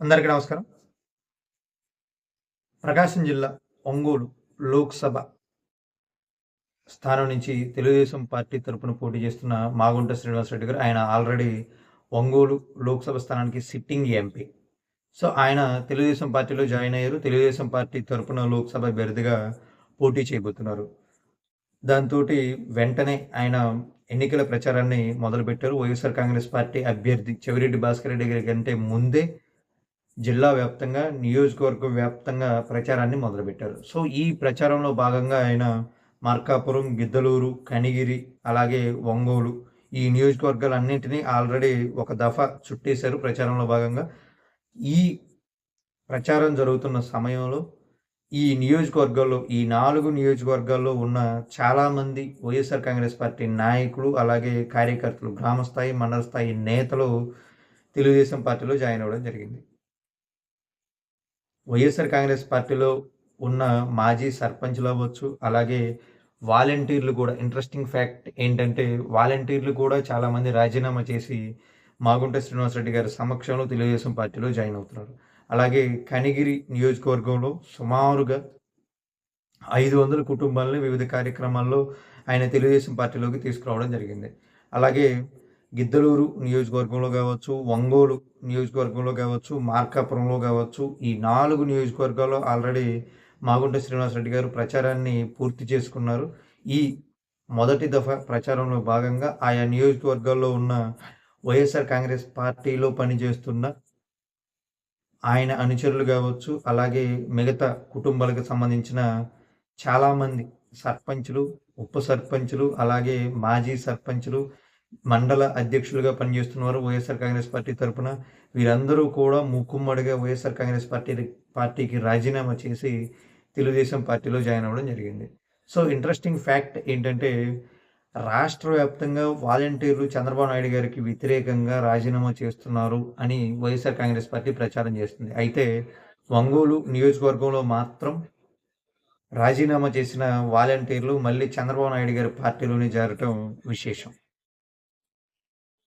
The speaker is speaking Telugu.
అందరికీ నమస్కారం. ప్రకాశం జిల్లా ఒంగోలు లోక్‌సభ స్థానం నుంచి తెలుగుదేశం పార్టీ తరపున పోటీ చేస్తున్న మాగుంట శ్రీనివాసరెడ్డి గారు. ఆయన ఆల్రెడీ ఒంగోలు లోక్‌సభ స్థానానికి సిట్టింగ్ ఎంపీ. సో, ఆయన తెలుగుదేశం పార్టీలో జాయిన్ అయ్యారు. తెలుగుదేశం పార్టీ తరపున లోక్‌సభ అభ్యర్థిగా పోటీ చేయబోతున్నారు. దాంతోటి వెంటనే ఆయన ఎన్నికల ప్రచారాన్ని మొదలుపెట్టారు. వైఎస్ఆర్ కాంగ్రెస్ పార్టీ అభ్యర్థి చెవిరెడ్డి భాస్కర్ రెడ్డి గారి కంటే ముందే జిల్లా వ్యాప్తంగా, నియోజకవర్గం వ్యాప్తంగా ప్రచారాన్ని మొదలుపెట్టారు. సో, ఈ ప్రచారంలో భాగంగా ఆయన మార్కాపురం, గిద్దలూరు, కనిగిరి, అలాగే ఒంగోలు ఈ నియోజకవర్గాలన్నింటినీ ఆల్రెడీ ఒక దఫా చుట్టేశారు ప్రచారంలో భాగంగా. ఈ ప్రచారం జరుగుతున్న సమయంలో ఈ నియోజకవర్గాల్లో, ఈ 4 నియోజకవర్గాల్లో ఉన్న చాలామంది వైఎస్ఆర్ కాంగ్రెస్ పార్టీ నాయకులు, అలాగే కార్యకర్తలు, గ్రామ స్థాయి, మండల స్థాయి నేతలు తెలుగుదేశం పార్టీలో జాయిన్ అవ్వడం జరిగింది. వైఎస్ఆర్ కాంగ్రెస్ పార్టీలో ఉన్న మాజీ సర్పంచ్‌లవ్వచ్చు, అలాగే వాలంటీర్లు కూడా ఇంట్రెస్టింగ్ ఫ్యాక్ట్ ఏంటంటే, వాలంటీర్లు కూడా చాలామంది రాజీనామా చేసి, మాగుంట శ్రీనివాసరెడ్డి గారి సమక్షంలో తెలుగుదేశం పార్టీలో జాయిన్ అవుతున్నారు. అలాగే కనిగిరి నియోజకవర్గంలో సుమారుగా 500 కుటుంబాలని వివిధ కార్యక్రమాల్లో ఆయన తెలుగుదేశం పార్టీలోకి తీసుకురావడం జరిగింది. అలాగే గిద్దలూరు నియోజకవర్గంలో గావచ్చు, ఒంగోలు నియోజకవర్గంలో గావచ్చు, మార్కాపురంలో గావచ్చు, ఈ 4 నియోజకవర్గాల్లో ఆల్రెడీ మాగుంట శ్రీనివాసరెడ్డి గారు ప్రచారాన్ని పూర్తి చేసుకున్నారు. ఈ మొదటి దఫా ప్రచారంలో భాగంగా ఆయా నియోజకవర్గాల్లో ఉన్న వైఎస్ఆర్ కాంగ్రెస్ పార్టీలో పనిచేస్తున్న ఆయన అనుచరులు గావచ్చు, అలాగే మిగతా కుటుంబాలకు సంబంధించిన చాలామంది సర్పంచులు, ఉప సర్పంచులు, అలాగే మాజీ సర్పంచులు, మండల అధ్యక్షులుగా పనిచేస్తున్నవారు వైఎస్ఆర్ కాంగ్రెస్ పార్టీ తరపున. వీరందరూ కూడా మూకుమ్మడిగా వైఎస్ఆర్ కాంగ్రెస్ పార్టీకి రాజీనామా చేసి తెలుగుదేశం పార్టీలో జాయిన్ అవ్వడం జరిగింది. సో, ఇంట్రెస్టింగ్ ఫ్యాక్ట్ ఏంటంటే, రాష్ట్ర వ్యాప్తంగా వాలంటీర్లు చంద్రబాబు నాయుడు గారికి వ్యతిరేకంగా రాజీనామా చేస్తున్నారు అని వైఎస్ఆర్ కాంగ్రెస్ పార్టీ ప్రచారం చేస్తుంది. అయితే ఒంగోలు నియోజకవర్గంలో మాత్రం రాజీనామా చేసిన వాలంటీర్లు మళ్ళీ చంద్రబాబు నాయుడు గారి పార్టీలోనే చేరటం విశేషం.